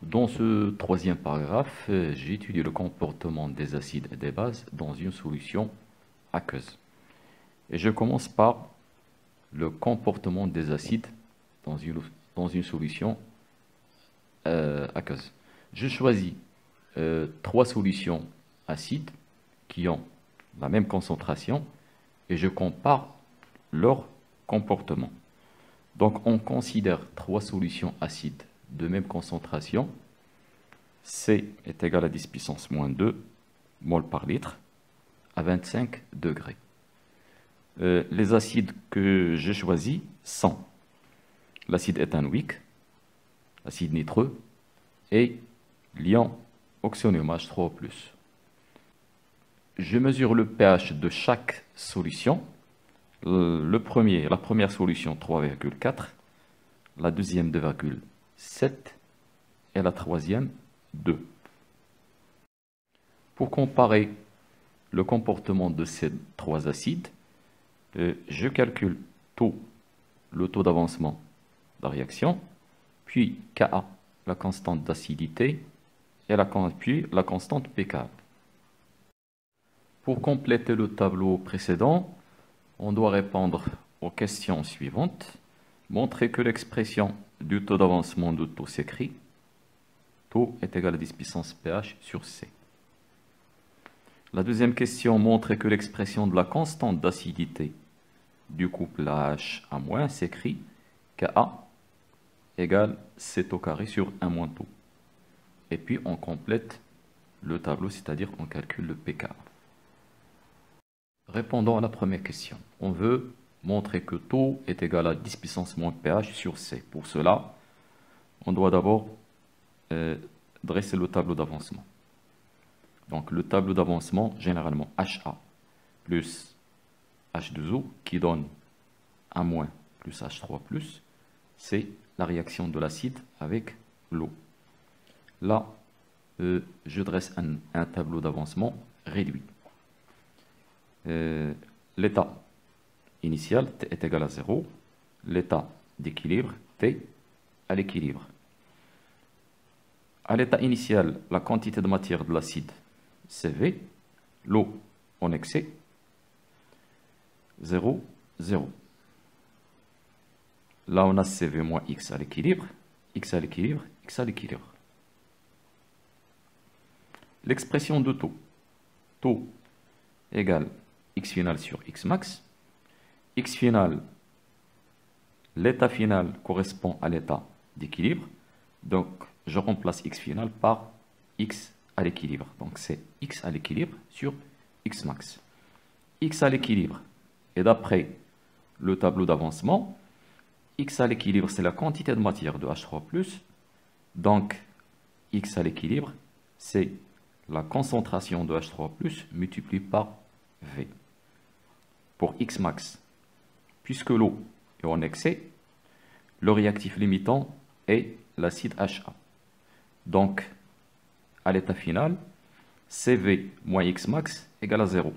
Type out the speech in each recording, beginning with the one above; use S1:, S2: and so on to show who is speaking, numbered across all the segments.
S1: Dans ce troisième paragraphe, j'étudie le comportement des acides et des bases dans une solution aqueuse. Et je commence par le comportement des acides dans une solution aqueuse. Je choisis trois solutions acides qui ont la même concentration et je compare leur comportement. Donc on considère trois solutions acides de même concentration. C est égal à 10 puissance moins 2 mol par litre à 25 degrés. Les acides que j'ai choisis sont l'acide éthanoïque, l'acide nitreux et l'ion oxonium H3O+. Je mesure le pH de chaque solution. La première solution 3,4, la deuxième 2,7 et la troisième 2. Pour comparer le comportement de ces trois acides, je calcule le taux d'avancement de la réaction, puis Ka, la constante d'acidité, et puis la constante pK. Pour compléter le tableau précédent, on doit répondre aux questions suivantes. Montrer que l'expression du taux d'avancement de taux s'écrit. Taux est égal à 10 puissance pH sur C. La deuxième question montre que l'expression de la constante d'acidité du couple AH à moins s'écrit Ka égale C taux carré sur 1 moins taux. Et puis on complète le tableau, c'est-à-dire on calcule le pK. Répondons à la première question. On veut montrer que taux est égal à 10 puissance moins pH sur C. Pour cela, on doit d'abord dresser le tableau d'avancement. Donc le tableau d'avancement, généralement HA plus H2O, qui donne A- plus H3+, c'est la réaction de l'acide avec l'eau. Là, je dresse un tableau d'avancement réduit. L'état initial, T est égal à 0. L'état d'équilibre, T à l'équilibre. À l'état initial, la quantité de matière de l'acide, CV, l'eau en excès, 0, 0. Là, on a CV moins X à l'équilibre, X à l'équilibre, X à l'équilibre. L'expression de taux égale X final sur X max. X final, l'état final correspond à l'état d'équilibre. Donc, je remplace X final par X à l'équilibre. Donc, c'est X à l'équilibre sur X max. X à l'équilibre. Et d'après le tableau d'avancement, X à l'équilibre, c'est la quantité de matière de H3+. Donc, X à l'équilibre, c'est la concentration de H3+, multipliée par V. Pour X max, puisque l'eau est en excès, le réactif limitant est l'acide HA. Donc, à l'état final, CV moins X max égale à 0.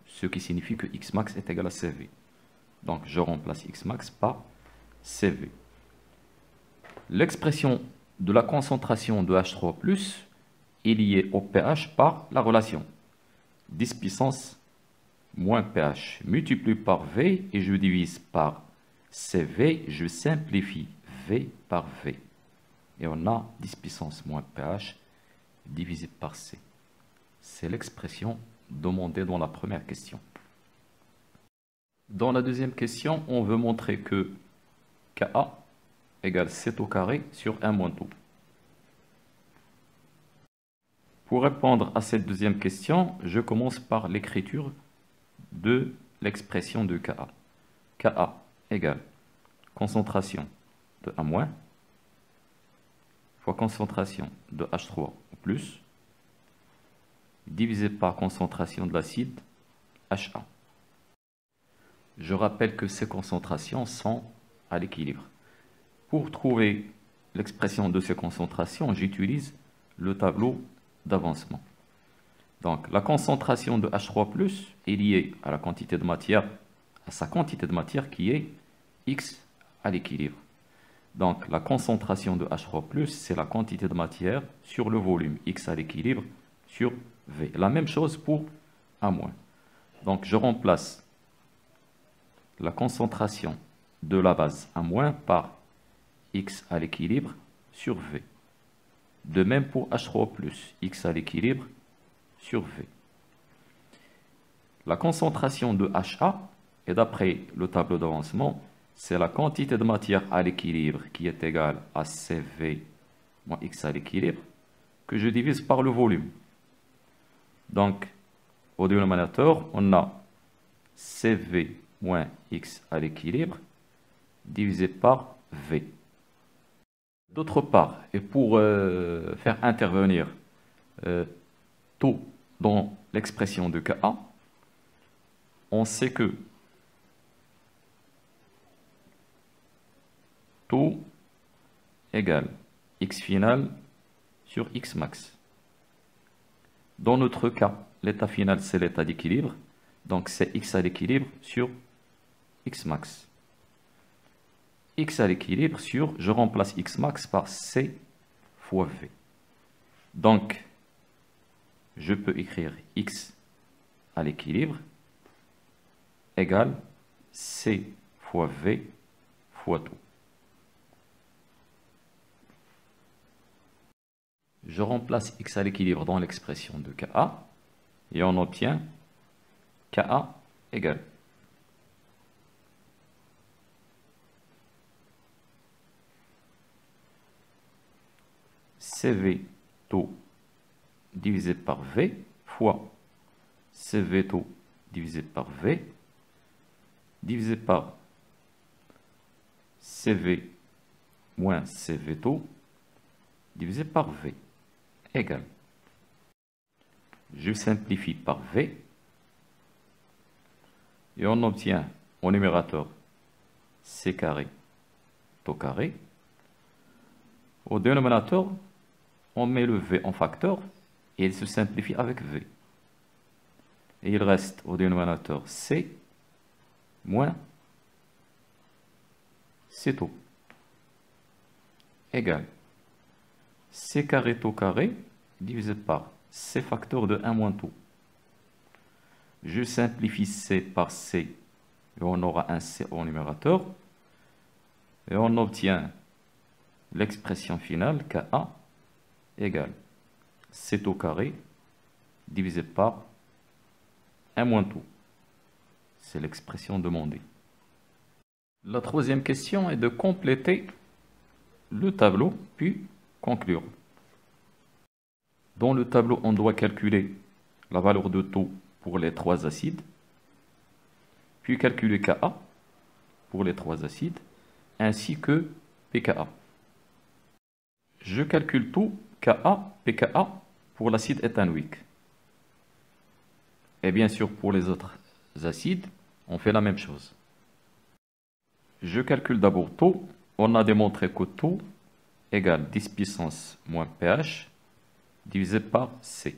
S1: Ce qui signifie que X max est égal à CV. Donc, je remplace X max par CV. L'expression de la concentration de H3+, est liée au pH par la relation 10 puissance moins pH multiplié par V et je divise par CV, je simplifie V par V. Et on a 10 puissance moins pH divisé par C. C'est l'expression demandée dans la première question. Dans la deuxième question, on veut montrer que Ka égale C au carré sur 1 moins taux. Pour répondre à cette deuxième question, je commence par l'écriture de l'expression de Ka. Ka égale concentration de A- fois concentration de H3 plus divisé par concentration de l'acide HA. Je rappelle que ces concentrations sont à l'équilibre. Pour trouver l'expression de ces concentrations, j'utilise le tableau d'avancement. Donc, la concentration de H3+ est liée à la quantité de matière, à sa quantité de matière qui est X à l'équilibre. Donc, la concentration de H3+, c'est la quantité de matière sur le volume, X à l'équilibre sur V. La même chose pour A-. Donc, je remplace la concentration de la base A- par X à l'équilibre sur V. De même pour H3+, X à l'équilibre sur V. La concentration de HA, et d'après le tableau d'avancement, c'est la quantité de matière à l'équilibre qui est égale à CV moins X à l'équilibre, que je divise par le volume. Donc, au dénominateur, on a CV moins X à l'équilibre divisé par V. D'autre part, et pour faire intervenir taux dans l'expression de Ka, on sait que taux égale X final sur X max. Dans notre cas, l'état final, c'est l'état d'équilibre. Donc, c'est X à l'équilibre sur X max. X à l'équilibre sur, je remplace X max par C fois V. Donc, je peux écrire X à l'équilibre égale C fois V fois taux. Je remplace X à l'équilibre dans l'expression de Ka et on obtient Ka égale CV taux divisé par V fois CV taux divisé par V divisé par CV moins CV taux divisé par V égale. Je simplifie par V et on obtient au numérateur C carré taux carré. Au dénominateur, on met le V en facteur et il se simplifie avec V. Et il reste au dénominateur C moins C taux égale C carré taux carré divisé par C facteur de 1 moins taux. Je simplifie C par C et on aura un C au numérateur. Et on obtient l'expression finale Ka égale C taux carré divisé par 1 moins taux. C'est l'expression demandée. La troisième question est de compléter le tableau, puis conclure. Dans le tableau, on doit calculer la valeur de taux pour les 3 acides, puis calculer Ka pour les 3 acides, ainsi que pKa. Je calcule tout Ka, pKa pour l'acide éthanoïque. Et bien sûr, pour les autres acides, on fait la même chose. Je calcule d'abord taux. On a démontré que taux égale 10 puissance moins pH divisé par C.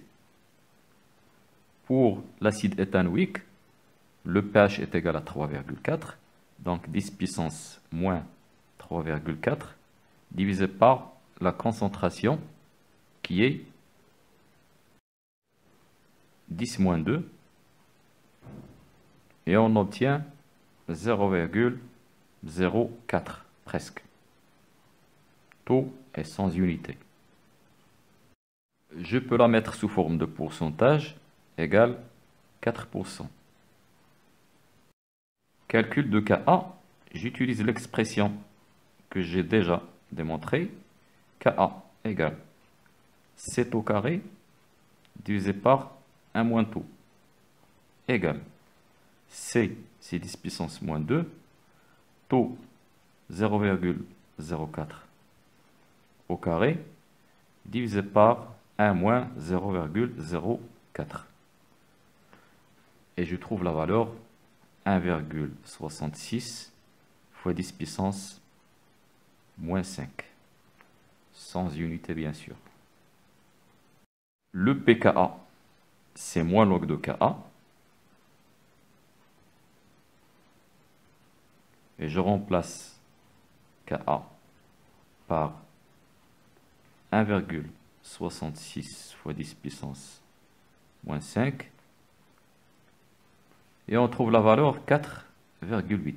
S1: Pour l'acide éthanoïque, le pH est égal à 3,4. Donc 10 puissance moins 3,4 divisé par la concentration qui est 10 moins 2. Et on obtient 0,04 presque. Taux est sans unité. Je peux la mettre sous forme de pourcentage égale 4%. Calcul de Ka, j'utilise l'expression que j'ai déjà démontrée. Ka égale C taux carré divisé par 1 moins taux égale C, c'est 10 puissance moins 2, taux 0,04 au carré divisé par 1 moins 0,04. Et je trouve la valeur 1,66 fois 10 puissance moins 5. Sans unité, bien sûr. Le pKa, c'est moins log de Ka. Et je remplace Ka par 1,66 fois 10 puissance moins 5. Et on trouve la valeur 4,8.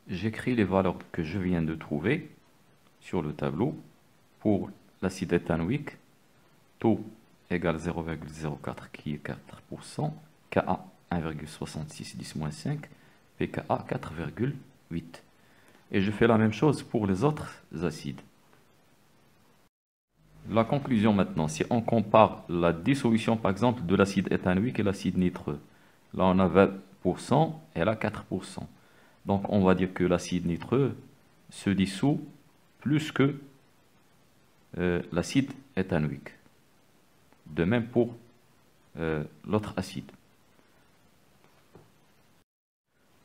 S1: J'écris les valeurs que je viens de trouver sur le tableau. Pour l'acide éthanoïque, taux égale 0,04 qui est 4%, Ka 1,66 10-5, pKa 4,8. Et je fais la même chose pour les autres acides. La conclusion maintenant, si on compare la dissolution par exemple de l'acide éthanoïque et l'acide nitreux, là on a 20% et là 4%. Donc on va dire que l'acide nitreux se dissout plus que l'acide éthanoïque. De même pour l'autre acide.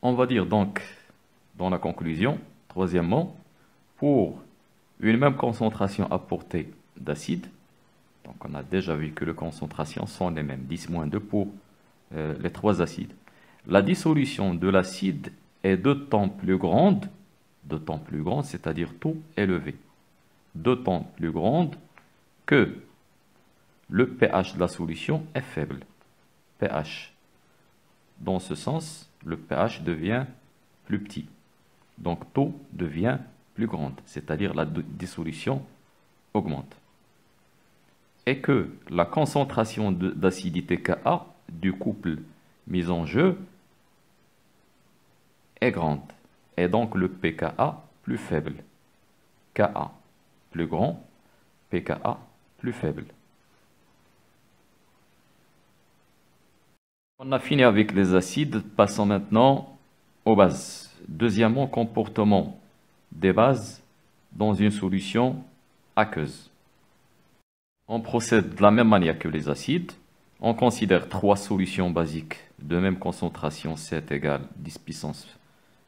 S1: On va dire donc dans la conclusion, troisièmement, pour une même concentration apportée d'acide, donc on a déjà vu que les concentrations sont les mêmes, 10-2 pour les trois acides. La dissolution de l'acide est d'autant plus grande, c'est-à-dire taux élevé, d'autant plus grande que le pH de la solution est faible. pH. Dans ce sens, le pH devient plus petit. Donc taux devient plus grande, c'est-à-dire la dissolution augmente. Et que la concentration d'acidité Ka du couple mis en jeu est grande. Et donc le pKa plus faible. Ka plus grand, pKa plus faible. On a fini avec les acides, passons maintenant aux bases. Deuxièmement, comportement des bases dans une solution aqueuse. On procède de la même manière que les acides. On considère trois solutions basiques de même concentration, 7 égale 10 puissance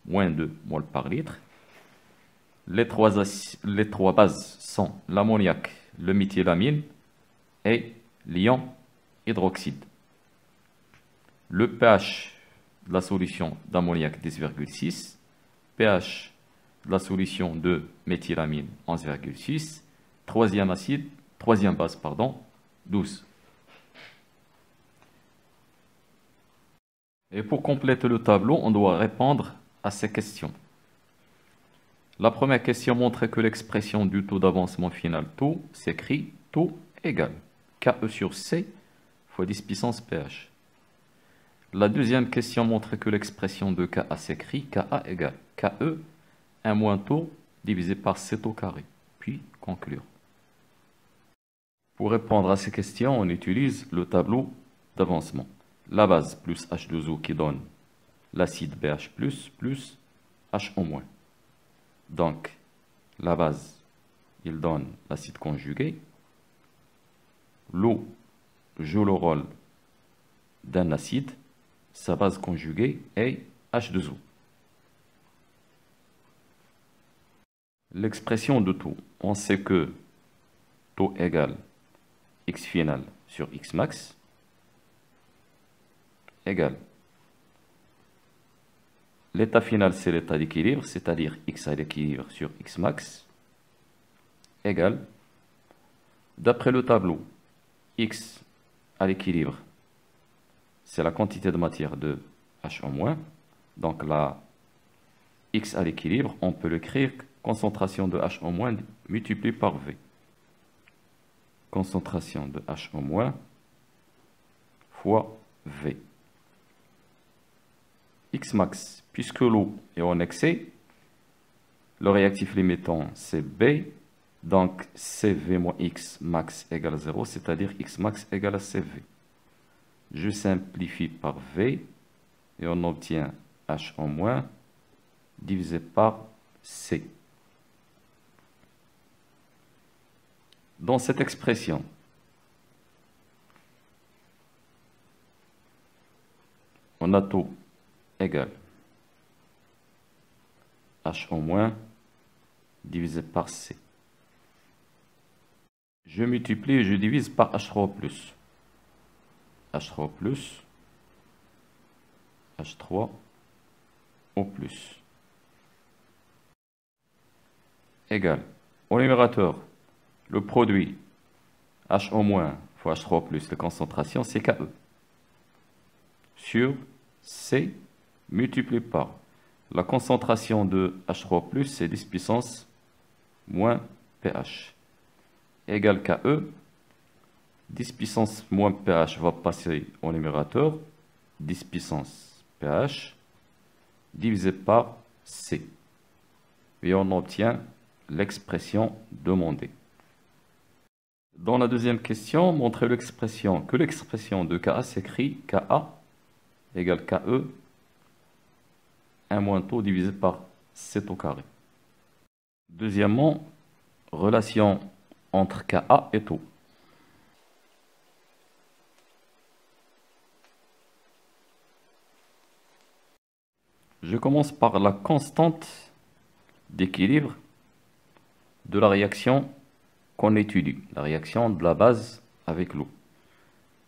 S1: moins 2 mol par litre. Les trois bases sont l'ammoniac, le méthylamine et l'ion hydroxyde. Le pH de la solution d'ammoniac 10,6, pH de la solution de méthylamine 11,6, troisième base, 12. Et pour compléter le tableau, on doit répondre à ces questions. La première question montrait que l'expression du taux d'avancement final taux s'écrit taux égale Ke sur C fois 10 puissance pH. La deuxième question montrait que l'expression de Ka s'écrit Ka égale Ke 1 moins taux divisé par C taux carré. Puis conclure. Pour répondre à ces questions, on utilise le tableau d'avancement. La base plus H2O qui donne l'acide BH+, plus HO-. Donc, la base, il donne l'acide conjugué. L'eau joue le rôle d'un acide. Sa base conjuguée est H2O. L'expression de taux, on sait que taux égale X final sur X max égale l'état final, c'est l'état d'équilibre, c'est-à-dire X à l'équilibre sur X max égale, d'après le tableau, X à l'équilibre, c'est la quantité de matière de HO-. Donc la X à l'équilibre, on peut l'écrire concentration de HO- multipliée par V. Concentration de HO- fois V. X max, puisque l'eau est en excès, le réactif limitant c'est B, donc CV moins X max égale 0, c'est-à-dire X max égale à CV. Je simplifie par V et on obtient HO- divisé par C. Dans cette expression, on a taux égale HO- divisé par C. Je multiplie et je divise par H3+. H3+, H3O+. égale, au numérateur, le produit HO- fois H3 plus les concentrations, c'est KE. Sur C multiplié par la concentration de H3 plus, c'est 10 puissance moins pH. Égale KE. 10 puissance moins pH va passer au numérateur. 10 puissance pH divisé par C. Et on obtient l'expression demandée. Dans la deuxième question, montrez que l'expression de Ka s'écrit Ka égale KE 1 moins taux divisé par 7 au carré. Deuxièmement, relation entre Ka et taux. Je commence par la constante d'équilibre de la réaction qu'on étudie, la réaction de la base avec l'eau.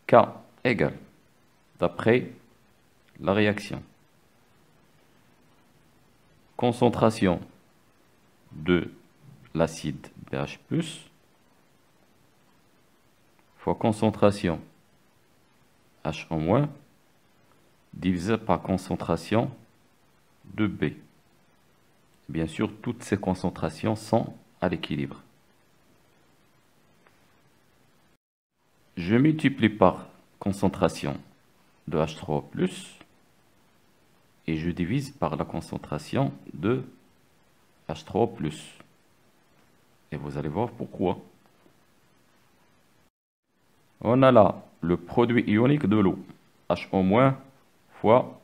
S1: K égale, d'après la réaction, concentration de l'acide BH+, fois concentration HO- divisé par concentration de B. Bien sûr, toutes ces concentrations sont à l'équilibre. Je multiplie par concentration de H3+, et je divise par la concentration de H3+. Et vous allez voir pourquoi. On a là le produit ionique de l'eau, HO- fois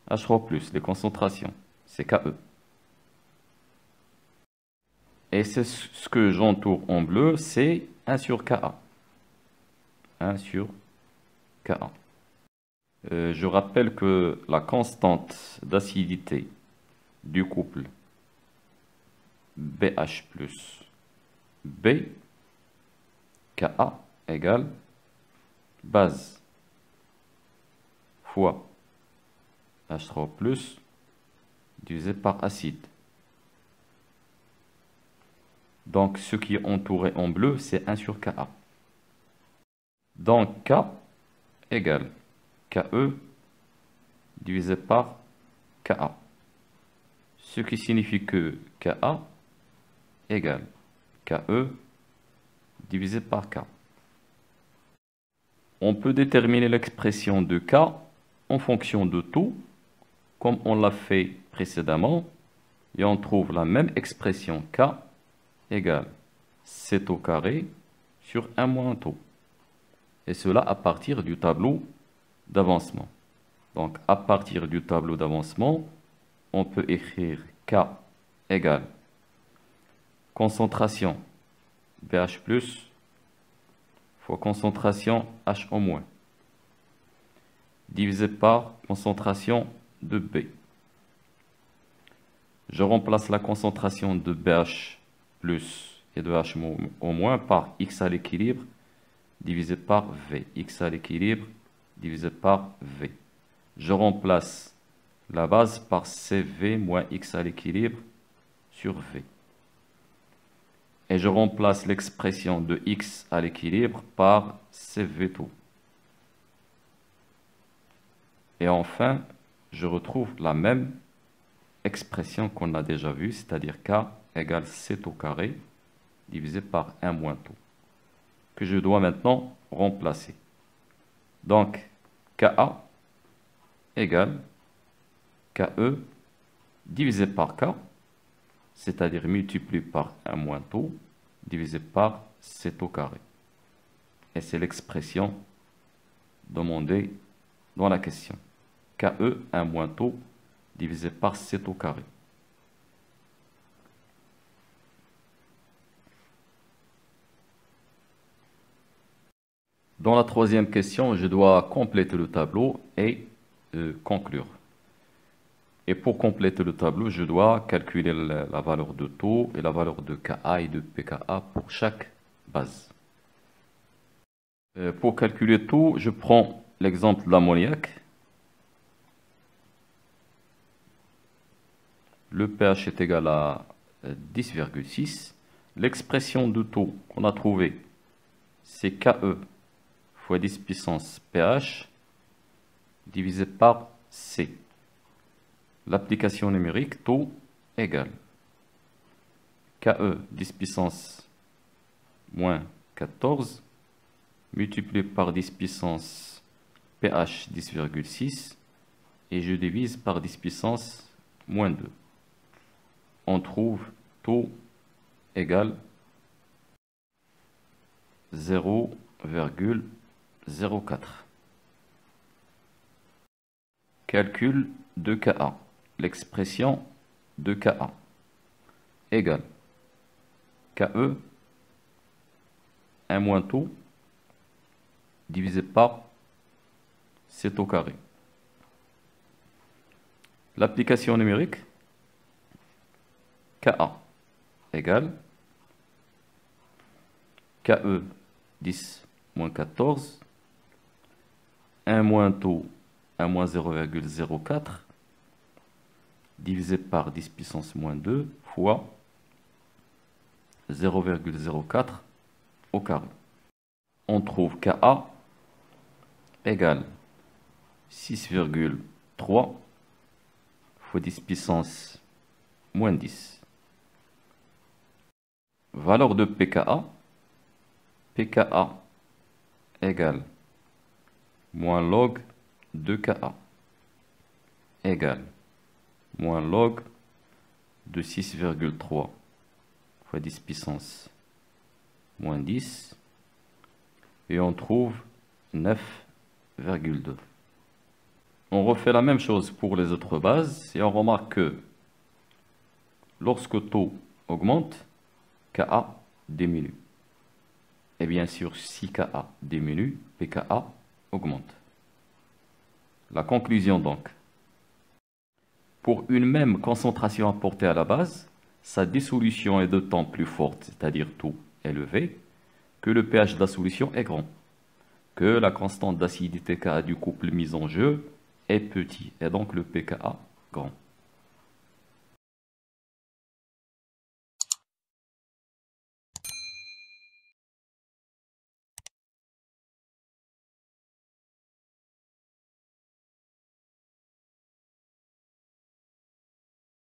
S1: H3+, les concentrations, c'est KE. Et c'est ce que j'entoure en bleu, c'est 1 sur Ka. 1 sur Ka. Je rappelle que la constante d'acidité du couple BH plus B, Ka égale base fois H3 plus divisé par acide. Donc ce qui est entouré en bleu, c'est 1 sur Ka. Donc K égale KE divisé par Ka. Ce qui signifie que Ka égale KE divisé par K. On peut déterminer l'expression de K en fonction de tout, comme on l'a fait précédemment, et on trouve la même expression K égale 7 au carré sur 1 moins taux. Et cela à partir du tableau d'avancement. Donc, à partir du tableau d'avancement, on peut écrire K égale concentration BH+, fois concentration HO-, divisé par concentration de B. Je remplace la concentration de BH+ et de HO- par X à l'équilibre, divisé par V. X à l'équilibre, divisé par V. Je remplace la base par CV moins X à l'équilibre sur V. Et je remplace l'expression de X à l'équilibre par CV tout. Et enfin, je retrouve la même expression qu'on a déjà vue, c'est-à-dire K égale 7 au carré divisé par 1 moins tout, que je dois maintenant remplacer. Donc, Ka égale KE divisé par K, c'est-à-dire multiplié par 1 moins taux, divisé par 7 au carré. Et c'est l'expression demandée dans la question. KE 1 moins taux, divisé par 7 au carré. Dans la troisième question, je dois compléter le tableau et conclure. Et pour compléter le tableau, je dois calculer la valeur de taux et la valeur de Ka et de pKa pour chaque base. Pour calculer taux, je prends l'exemple de l'ammoniac. Le pH est égal à 10,6. L'expression de taux qu'on a trouvée, c'est KE fois 10 puissance pH divisé par C. L'application numérique taux égale KE 10 puissance moins 14 multiplié par 10 puissance pH 10,6 et je divise par 10 puissance moins 2. On trouve taux égale 0,04. Calcul de Ka. L'expression de Ka égale KE 1 moins taux divisé par C au carré. L'application numérique Ka égale KE 10 moins 14, 1 moins taux 1 moins 0,04 divisé par 10 puissance moins 2 fois 0,04 au carré. On trouve Ka égale 6,3 fois 10 puissance moins 10. Valeur de pKa, pKa égale moins log de Ka égale moins log de 6,3 fois 10 puissance moins 10 et on trouve 9,2. On refait la même chose pour les autres bases et on remarque que lorsque taux augmente, Ka diminue. Et bien sûr, si Ka diminue, pKa augmente. La conclusion donc. Pour une même concentration apportée à la base, sa dissolution est de temps plus forte, c'est-à-dire taux élevé, que le pH de la solution est grand, que la constante d'acidité Ka du couple mis en jeu est petit, et donc le pKa grand.